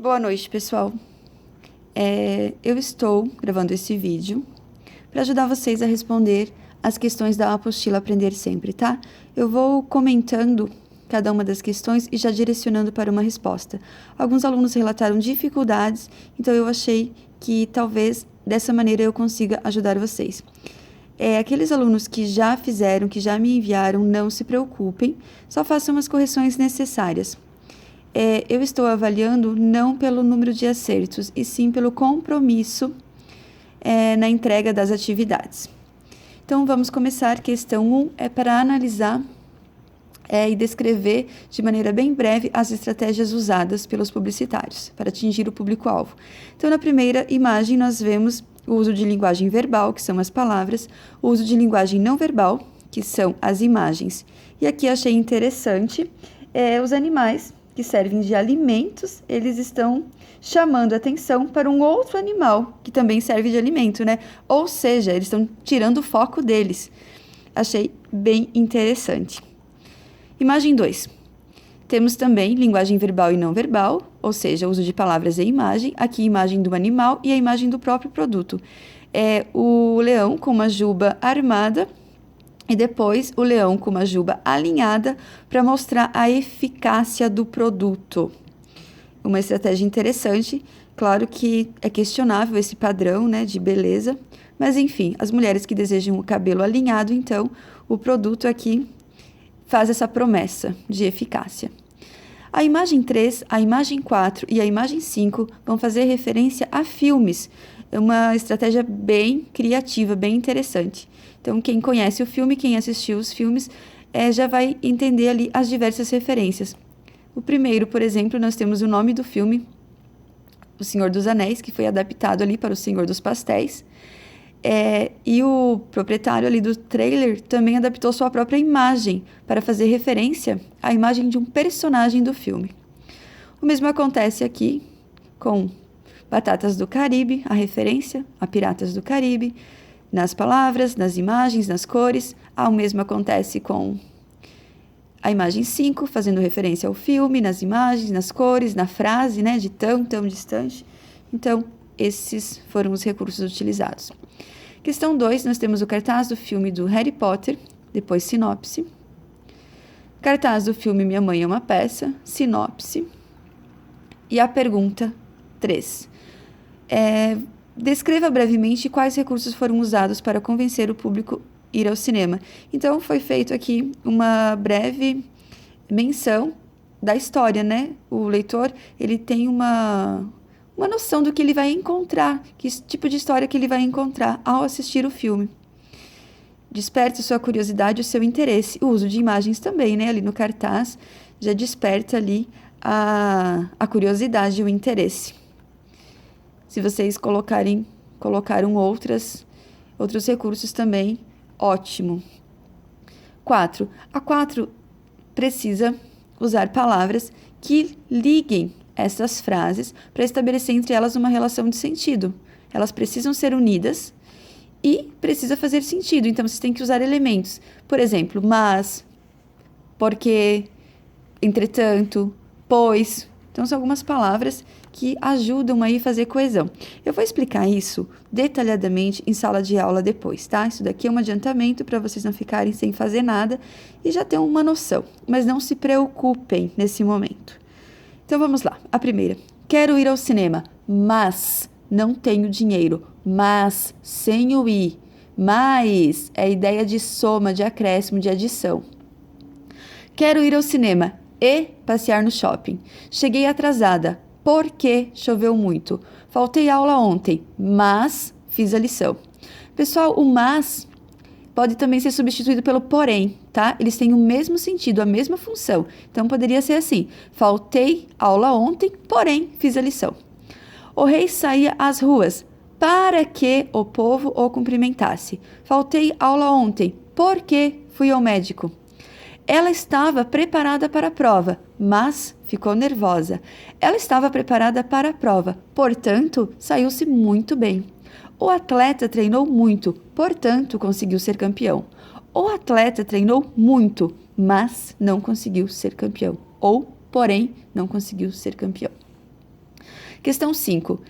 Boa noite, pessoal. Eu estou gravando esse vídeo para ajudar vocês a responder as questões da apostila Aprender Sempre, tá? Eu vou comentando cada uma das questões e já direcionando para uma resposta. Alguns alunos relataram dificuldades, então eu achei que talvez dessa maneira eu consiga ajudar vocês. Aqueles alunos que já fizeram, que já me enviaram, não se preocupem, só façam as correções necessárias. Eu estou avaliando não pelo número de acertos, e sim pelo compromisso na entrega das atividades. Então, vamos começar. Questão 1 é para analisar e descrever de maneira bem breve as estratégias usadas pelos publicitários para atingir o público-alvo. Então, na primeira imagem, nós vemos o uso de linguagem verbal, que são as palavras, o uso de linguagem não verbal, que são as imagens. E aqui achei interessante os animais que servem de alimentos, eles estão chamando atenção para um outro animal que também serve de alimento, né? Ou seja, eles estão tirando o foco deles. Achei bem interessante. Imagem 2. Temos também linguagem verbal e não verbal, ou seja, uso de palavras e imagem. Aqui, imagem do animal e a imagem do próprio produto. O leão com uma juba armada, e depois o leão com uma juba alinhada para mostrar a eficácia do produto. Uma estratégia interessante, claro que é questionável esse padrão, né, de beleza, mas enfim, as mulheres que desejam o cabelo alinhado, então o produto aqui faz essa promessa de eficácia. A imagem 3, a imagem 4 e a imagem 5 vão fazer referência a filmes. É uma estratégia bem criativa, bem interessante. Então, quem conhece o filme, quem assistiu os filmes, já vai entender ali as diversas referências. O primeiro, por exemplo, nós temos o nome do filme, O Senhor dos Anéis, que foi adaptado ali para O Senhor dos Pastéis. E o proprietário ali do trailer também adaptou sua própria imagem para fazer referência à imagem de um personagem do filme. O mesmo acontece aqui com Batatas do Caribe, a referência a Piratas do Caribe, nas palavras, nas imagens, nas cores. O mesmo acontece com a imagem 5, fazendo referência ao filme, nas imagens, nas cores, na frase, né, de tão, tão distante. Então, esses foram os recursos utilizados. Questão 2, nós temos o cartaz do filme do Harry Potter, depois sinopse. Cartaz do filme Minha Mãe é uma Peça, sinopse. E a pergunta 3. Descreva brevemente quais recursos foram usados para convencer o público a ir ao cinema. Então, foi feito aqui uma breve menção da história, né? O leitor, ele tem uma noção do que ele vai encontrar, que tipo de história que ele vai encontrar ao assistir o filme. Desperte sua curiosidade e o seu interesse. O uso de imagens também, né? Ali no cartaz, já desperta ali a curiosidade e o interesse. Se vocês colocaram outros recursos também, ótimo. 4. A 4 precisa usar palavras que liguem essas frases para estabelecer entre elas uma relação de sentido. Elas precisam ser unidas e precisa fazer sentido. Então, vocês têm que usar elementos. Por exemplo, mas, porque, entretanto, pois. Então, são algumas palavras que ajudam aí a fazer coesão. Eu vou explicar isso detalhadamente em sala de aula depois, tá? Isso daqui é um adiantamento para vocês não ficarem sem fazer nada e já ter uma noção. Mas não se preocupem nesse momento. Então, vamos lá. A primeira. Quero ir ao cinema, mas não tenho dinheiro. Mas, sem o i. Mais é a ideia de soma, de acréscimo, de adição. Quero ir ao cinema e passear no shopping. Cheguei atrasada, porque choveu muito. Faltei aula ontem, mas fiz a lição. Pessoal, o mas pode também ser substituído pelo porém, tá? Eles têm o mesmo sentido, a mesma função. Então, poderia ser assim: faltei aula ontem, porém fiz a lição. O rei saía às ruas para que o povo o cumprimentasse. Faltei aula ontem, porque fui ao médico. Ela estava preparada para a prova, mas ficou nervosa. Ela estava preparada para a prova, portanto, saiu-se muito bem. O atleta treinou muito, portanto, conseguiu ser campeão. O atleta treinou muito, mas não conseguiu ser campeão. Ou, porém, não conseguiu ser campeão. Questão 5.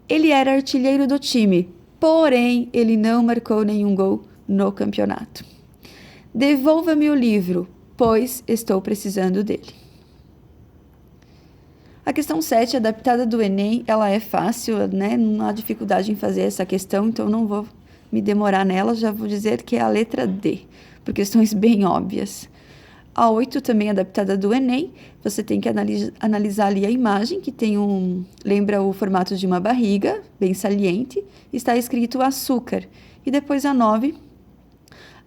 Ele era artilheiro do time, porém ele não marcou nenhum gol no campeonato. Devolva-me o livro, pois estou precisando dele. A questão 7, adaptada do Enem, ela é fácil, né? Não há dificuldade em fazer essa questão, então não vou me demorar nela, já vou dizer que é a letra D, por questões bem óbvias. A 8, também adaptada do Enem, você tem que analisar ali a imagem, que tem lembra o formato de uma barriga, bem saliente, está escrito açúcar. E depois a 9,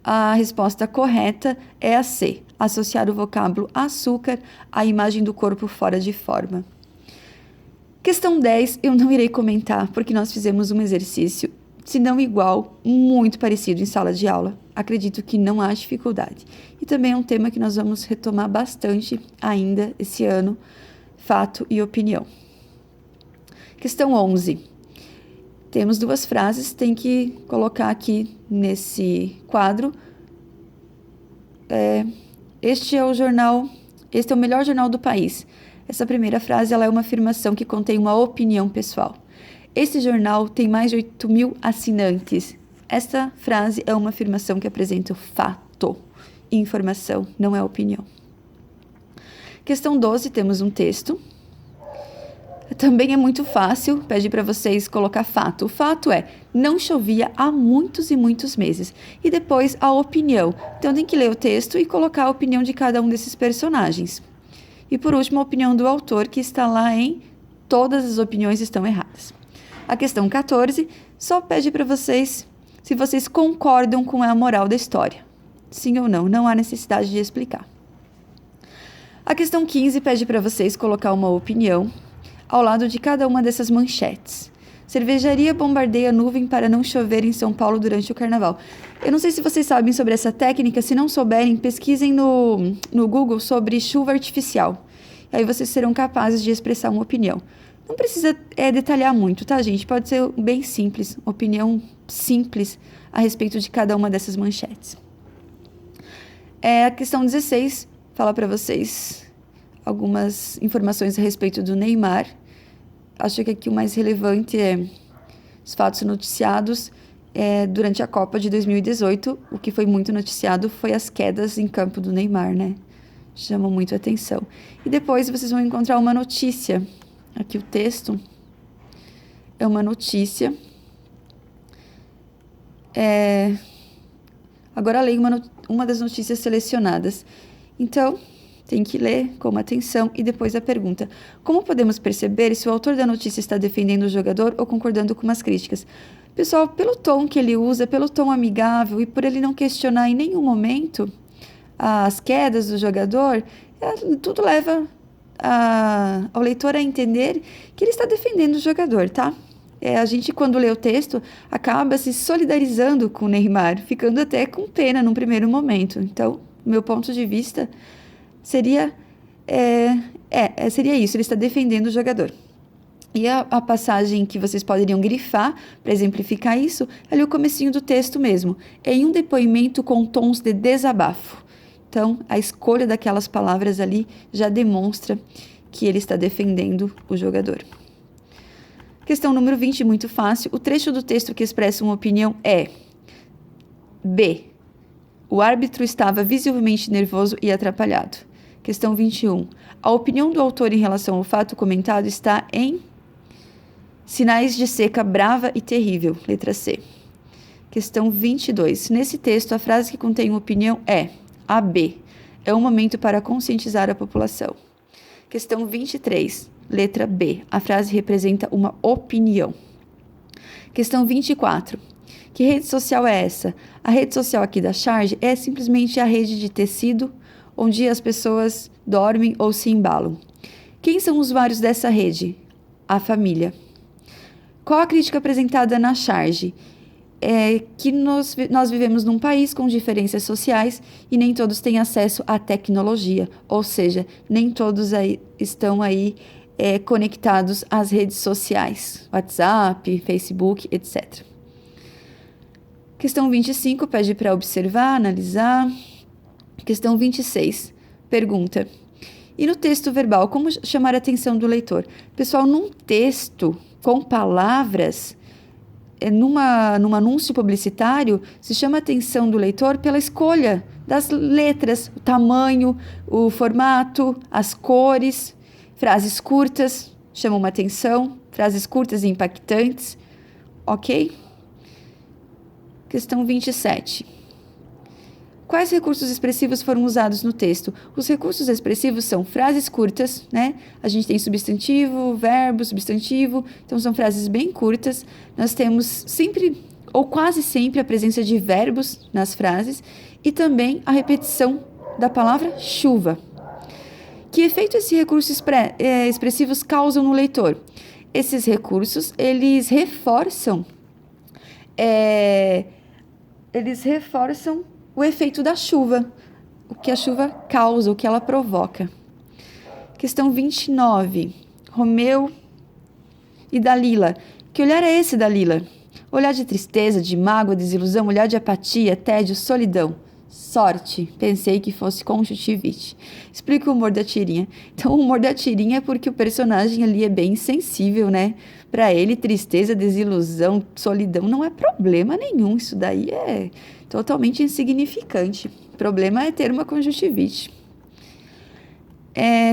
a resposta correta é a C, associar o vocábulo açúcar à imagem do corpo fora de forma. Questão 10, eu não irei comentar, porque nós fizemos um exercício, se não igual, muito parecido em sala de aula. Acredito que não há dificuldade. E também é um tema que nós vamos retomar bastante ainda esse ano, fato e opinião. Questão 11. Temos 2 frases, tem que colocar aqui nesse quadro. Este é o melhor jornal do país. Essa primeira frase ela é uma afirmação que contém uma opinião pessoal. Esse jornal tem mais de 8.000 assinantes. Esta frase é uma afirmação que apresenta o fato, informação, não é opinião. Questão 12, temos um texto. Também é muito fácil, pede para vocês colocar fato. O fato é, não chovia há muitos e muitos meses. E depois a opinião. Então tem que ler o texto e colocar a opinião de cada um desses personagens. E por último, a opinião do autor, que está lá em todas as opiniões estão erradas. A questão 14 só pede para vocês se vocês concordam com a moral da história. Sim ou não, não há necessidade de explicar. A questão 15 pede para vocês colocar uma opinião ao lado de cada uma dessas manchetes. Cervejaria bombardeia nuvem para não chover em São Paulo durante o carnaval. Eu não sei se vocês sabem sobre essa técnica, se não souberem, pesquisem no Google sobre chuva artificial. E aí vocês serão capazes de expressar uma opinião. Não precisa detalhar muito, tá, gente? Pode ser bem simples, opinião simples a respeito de cada uma dessas manchetes. A questão 16 fala para vocês algumas informações a respeito do Neymar. Acho que aqui o mais relevante é os fatos noticiados durante a Copa de 2018. O que foi muito noticiado foi as quedas em campo do Neymar, né? Chamam muito a atenção. E depois vocês vão encontrar uma notícia. Aqui o texto é uma notícia. Agora leio uma das notícias selecionadas. Então, tem que ler com atenção e depois a pergunta. Como podemos perceber se o autor da notícia está defendendo o jogador ou concordando com as críticas? Pessoal, pelo tom que ele usa, pelo tom amigável e por ele não questionar em nenhum momento as quedas do jogador, tudo leva ao leitor a entender que ele está defendendo o jogador, tá? A gente, quando lê o texto, acaba se solidarizando com o Neymar, ficando até com pena num primeiro momento. Então, meu ponto de vista seria isso, ele está defendendo o jogador. E a passagem que vocês poderiam grifar para exemplificar isso é ali o comecinho do texto mesmo. Em um depoimento com tons de desabafo. Então, a escolha daquelas palavras ali já demonstra que ele está defendendo o jogador. Questão número 20, muito fácil. O trecho do texto que expressa uma opinião é B. O árbitro estava visivelmente nervoso e atrapalhado. Questão 21. A opinião do autor em relação ao fato comentado está em sinais de seca brava e terrível. Letra C. Questão 22. Nesse texto, a frase que contém uma opinião é AB. É um momento para conscientizar a população. Questão 23. Letra B. A frase representa uma opinião. Questão 24. Que rede social é essa? A rede social aqui da Charge é simplesmente a rede de tecido onde as pessoas dormem ou se embalam. Quem são os usuários dessa rede? A família. Qual a crítica apresentada na Charge? Que nós vivemos num país com diferenças sociais e nem todos têm acesso à tecnologia, ou seja, nem todos estão conectados às redes sociais, WhatsApp, Facebook, etc. Questão 25 pede para observar, analisar. Questão 26 pergunta: E no texto verbal, como chamar a atenção do leitor? Pessoal, num texto com palavras, num anúncio publicitário, se chama a atenção do leitor pela escolha das letras, o tamanho, o formato, as cores. Frases curtas chamam uma atenção, frases curtas e impactantes, ok? Questão 27. Quais recursos expressivos foram usados no texto? Os recursos expressivos são frases curtas, né? A gente tem substantivo, verbo, substantivo, então são frases bem curtas. Nós temos sempre, ou quase sempre, a presença de verbos nas frases e também a repetição da palavra chuva. Que efeito esses recursos expressivos causam no leitor? Esses recursos, eles reforçam o efeito da chuva, o que a chuva causa, o que ela provoca. Questão 29. Romeu e Dalila. Que olhar é esse, Dalila? Olhar de tristeza, de mágoa, desilusão, olhar de apatia, tédio, solidão. Sorte. Pensei que fosse conjuntivite. Explica o humor da tirinha. Então, o humor da tirinha é porque o personagem ali é bem sensível, né? Para ele, tristeza, desilusão, solidão não é problema nenhum. Isso daí é totalmente insignificante. O problema é ter uma conjuntivite.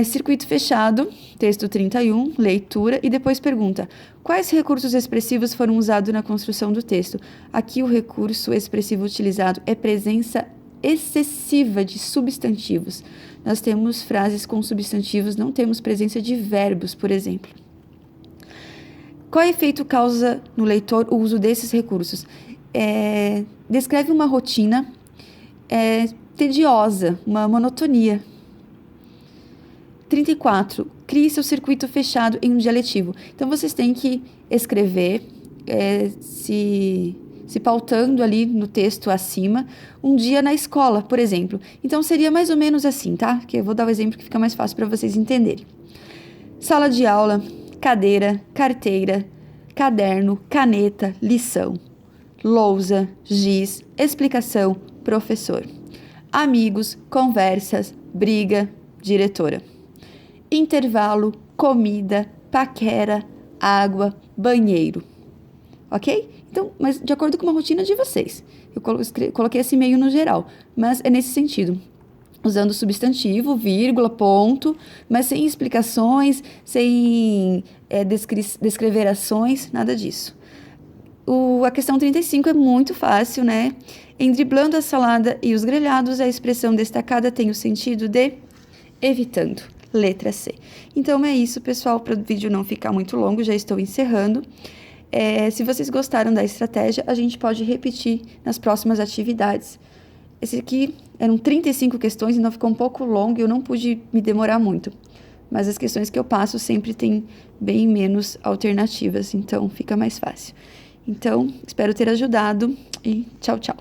Circuito fechado, texto 31, leitura, e depois pergunta: quais recursos expressivos foram usados na construção do texto? Aqui o recurso expressivo utilizado é presença excessiva de substantivos. Nós temos frases com substantivos, não temos presença de verbos, por exemplo. Qual efeito causa no leitor o uso desses recursos? Descreve uma rotina tediosa, uma monotonia. 34. Crie seu circuito fechado em um dia letivo. Então, vocês têm que escrever, se pautando ali no texto acima, um dia na escola, por exemplo. Então, seria mais ou menos assim, tá? Que eu vou dar o exemplo que fica mais fácil para vocês entenderem. Sala de aula, cadeira, carteira, caderno, caneta, lição. Lousa, giz, explicação, professor. Amigos, conversas, briga, diretora. Intervalo, comida, paquera, água, banheiro. Ok? Então, mas de acordo com uma rotina de vocês. Eu coloquei esse meio no geral, mas é nesse sentido. Usando substantivo, vírgula, ponto, mas sem explicações, sem descrever ações, nada disso. A questão 35 é muito fácil, né? Em driblando a salada e os grelhados, a expressão destacada tem o sentido de evitando. Letra C. Então é isso, pessoal, para o vídeo não ficar muito longo, já estou encerrando. Se vocês gostaram da estratégia, a gente pode repetir nas próximas atividades. Esse aqui eram 35 questões, então ficou um pouco longo e eu não pude me demorar muito. Mas as questões que eu passo sempre tem bem menos alternativas, então fica mais fácil. Então, espero ter ajudado e tchau, tchau.